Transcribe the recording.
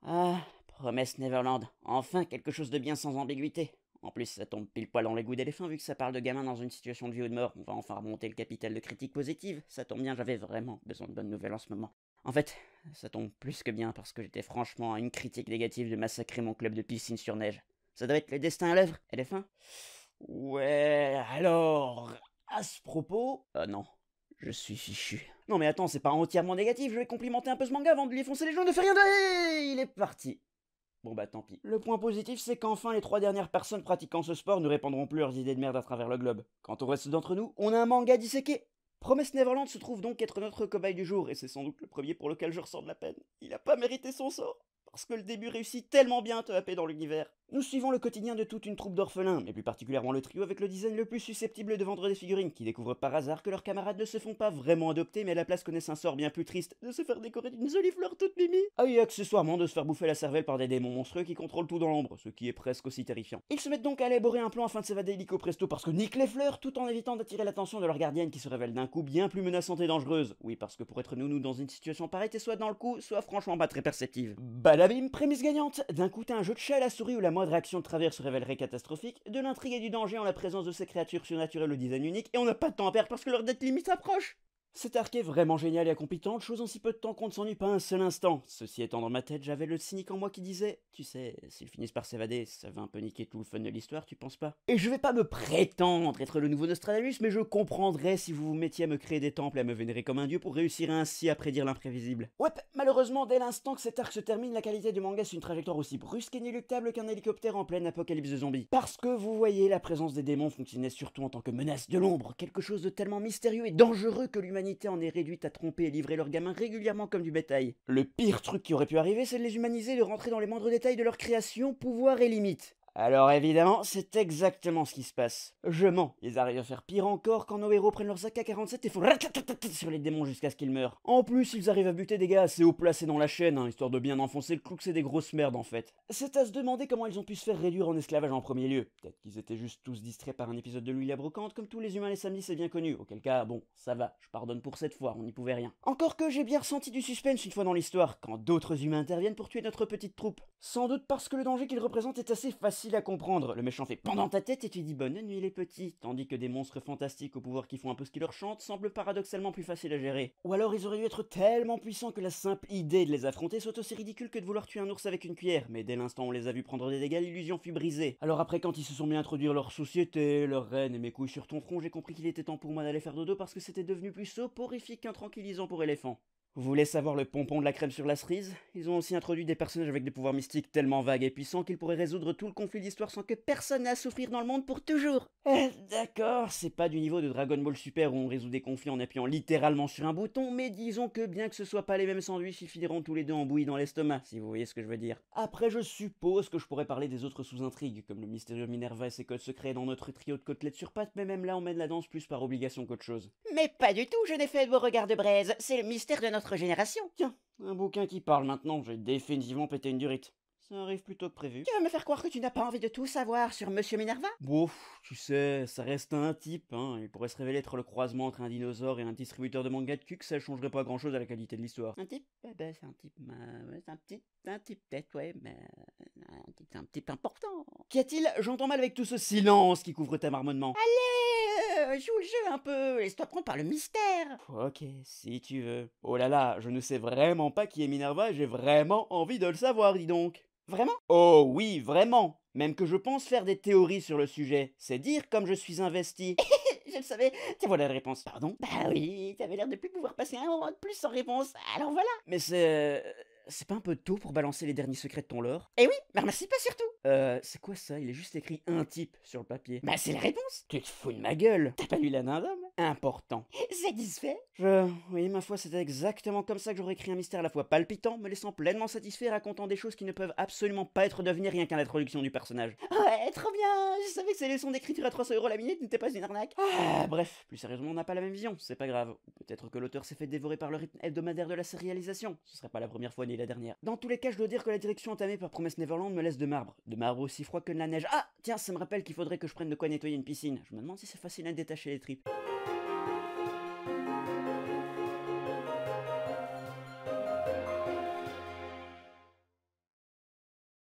Ah, Promesse Neverland, enfin quelque chose de bien sans ambiguïté. En plus, ça tombe pile poil dans les goûts d'éléphant vu que ça parle de gamins dans une situation de vie ou de mort. On va enfin remonter le capital de critique positive. Ça tombe bien, j'avais vraiment besoin de bonnes nouvelles en ce moment. En fait, ça tombe plus que bien parce que j'étais franchement à une critique négative de massacrer mon club de piscine sur neige. Ça doit être le destin à l'œuvre, éléphant? Ouais, alors, à ce propos... non, je suis fichu. Non mais attends, c'est pas entièrement négatif, je vais complimenter un peu ce manga avant de lui foncer les genoux, ne fais rien de... Il est parti. Bon bah tant pis. Le point positif, c'est qu'enfin les 3 dernières personnes pratiquant ce sport ne répandront plus leurs idées de merde à travers le globe. Quant au reste d'entre nous, on a un manga disséqué. Promise Neverland se trouve donc être notre cobaye du jour, et c'est sans doute le premier pour lequel je ressens de la peine. Il a pas mérité son sort, parce que le début réussit tellement bien à te happer dans l'univers. Nous suivons le quotidien de toute une troupe d'orphelins, mais plus particulièrement le trio avec le design le plus susceptible de vendre des figurines, qui découvrent par hasard que leurs camarades ne se font pas vraiment adopter, mais à la place connaissent un sort bien plus triste, de se faire décorer d'une jolie fleur toute mimi. Ah et accessoirement de se faire bouffer la cervelle par des démons monstrueux qui contrôlent tout dans l'ombre, ce qui est presque aussi terrifiant. Ils se mettent donc à élaborer un plan afin de s'évader illico presto parce que nique les fleurs, tout en évitant d'attirer l'attention de leur gardienne qui se révèle d'un coup bien plus menaçante et dangereuse. Oui, parce que pour être nounou dans une situation pareille, t'es soit dans le coup, soit franchement pas très perceptive. Badabim, prémisse gagnante. D'un coup, t'as un jeu de chat à la souris où la moindre action de travers se révélerait catastrophique, de l'intrigue et du danger en la présence de ces créatures surnaturelles au design unique, et on n'a pas de temps à perdre parce que leur date limite approche. Cet arc est vraiment génial et accompétent, chose en si peu de temps qu'on ne s'ennuie pas un seul instant. Ceci étant dans ma tête, j'avais le cynique en moi qui disait, tu sais, s'ils finissent par s'évader, ça va un peu niquer tout le fun de l'histoire, tu penses pas? Et je vais pas me prétendre être le nouveau Nostradamus, mais je comprendrais si vous vous mettiez à me créer des temples et à me vénérer comme un dieu pour réussir ainsi à prédire l'imprévisible. Ouais, malheureusement, dès l'instant que cet arc se termine, la qualité du manga suit une trajectoire aussi brusque et inéluctable qu'un hélicoptère en pleine apocalypse de zombies. Parce que vous voyez, la présence des démons fonctionnait surtout en tant que menace de l'ombre, quelque chose de tellement mystérieux et dangereux que l'humanité en est réduite à tromper et livrer leurs gamins régulièrement comme du bétail. Le pire truc qui aurait pu arriver, c'est de les humaniser et de rentrer dans les moindres détails de leur création, pouvoir et limites. Alors évidemment, c'est exactement ce qui se passe. Je mens, ils arrivent à faire pire encore quand nos héros prennent leurs AK-47 et font sur les démons jusqu'à ce qu'ils meurent. En plus, ils arrivent à buter des gars assez haut placés dans la chaîne, histoire de bien enfoncer le clou que c'est des grosses merdes en fait. C'est à se demander comment ils ont pu se faire réduire en esclavage en premier lieu. Peut-être qu'ils étaient juste tous distraits par un épisode de Louis la Brocante, comme tous les humains les samedis c'est bien connu, auquel cas, bon, ça va, je pardonne pour cette fois, on n'y pouvait rien. Encore que j'ai bien ressenti du suspense une fois dans l'histoire, quand d'autres humains interviennent pour tuer notre petite troupe. Sans doute parce que le danger qu'ils représentent est assez facile à comprendre. Le méchant fait pendant ta tête et tu dis bonne nuit les petits, tandis que des monstres fantastiques au pouvoir qui font un peu ce qui leur chante semblent paradoxalement plus faciles à gérer. Ou alors ils auraient dû être tellement puissants que la simple idée de les affronter soit aussi ridicule que de vouloir tuer un ours avec une cuillère, mais dès l'instant où on les a vus prendre des dégâts, l'illusion fut brisée. Alors après quand ils se sont mis à introduire leur société, leur reine et mes couilles sur ton front, j'ai compris qu'il était temps pour moi d'aller faire dodo parce que c'était devenu plus soporifique qu'un tranquillisant pour éléphant. Vous voulez savoir le pompon de la crème sur la cerise? Ils ont aussi introduit des personnages avec des pouvoirs mystiques tellement vagues et puissants qu'ils pourraient résoudre tout le conflit d'histoire sans que personne n'ait à souffrir dans le monde pour toujours. D'accord, c'est pas du niveau de Dragon Ball Super où on résout des conflits en appuyant littéralement sur un bouton, mais disons que bien que ce soit pas les mêmes sandwichs, ils finiront tous les deux en bouillie dans l'estomac, si vous voyez ce que je veux dire. Après, je suppose que je pourrais parler des autres sous-intrigues, comme le mystérieux Minerva et ses codes secrets dans notre trio de côtelettes sur pattes, mais même là on mène la danse plus par obligation qu'autre chose. Mais pas du tout, je n'ai fait de vos regards de braise. C'est le mystère de notre génération. Tiens, un bouquin qui parle maintenant, j'ai définitivement pété une durite. Ça arrive plus tôt que prévu. Tu veux me faire croire que tu n'as pas envie de tout savoir sur Monsieur Minerva? Bon, tu sais, ça reste un type, il pourrait se révéler être le croisement entre un dinosaure et un distributeur de manga de cul, que ça changerait pas grand chose à la qualité de l'histoire. Un type? Ben, c'est un type. Ouais, c'est un type peut-être, ouais, mais. Un type important. Qu'y a-t-il? J'entends mal avec tout ce silence qui couvre ta marmonnement. Allez, joue le jeu un peu, laisse-toi prendre par le mystère. Ok, si tu veux. Oh là là, je ne sais vraiment pas qui est Minerva et j'ai vraiment envie de le savoir, dis donc. Vraiment? Oh oui, vraiment. Même que je pense faire des théories sur le sujet. C'est dire comme je suis investi. Je le savais. Te voilà la réponse. Pardon? Bah oui, t'avais l'air de plus pouvoir passer un moment de plus sans réponse. Alors voilà. Mais c'est pas un peu tôt pour balancer les derniers secrets de ton lore? Eh oui, mais remercie pas surtout. C'est quoi ça? Il est juste écrit un type sur le papier. Bah c'est la réponse. Tu te fous de ma gueule. T'as pas lu la main d'homme? Important. Satisfait? Oui, ma foi, c'était exactement comme ça que j'aurais écrit un mystère à la fois palpitant, me laissant pleinement satisfait, racontant des choses qui ne peuvent absolument pas être devenues rien qu'à l'introduction du personnage. Ouais, trop bien. Je savais que ces leçons d'écriture à 300 € la minute n'étaient pas une arnaque. Ah, bref, plus sérieusement, on n'a pas la même vision, c'est pas grave. Ou peut-être que l'auteur s'est fait dévorer par le rythme hebdomadaire de la sérialisation. Ce serait pas la première fois ni la dernière. Dans tous les cas, je dois dire que la direction entamée par Promise Neverland me laisse de marbre. De marbre aussi froid que de la neige. Ah, tiens, ça me rappelle qu'il faudrait que je prenne de quoi nettoyer une piscine. Je me demande si c'est facile à détacher les tripes.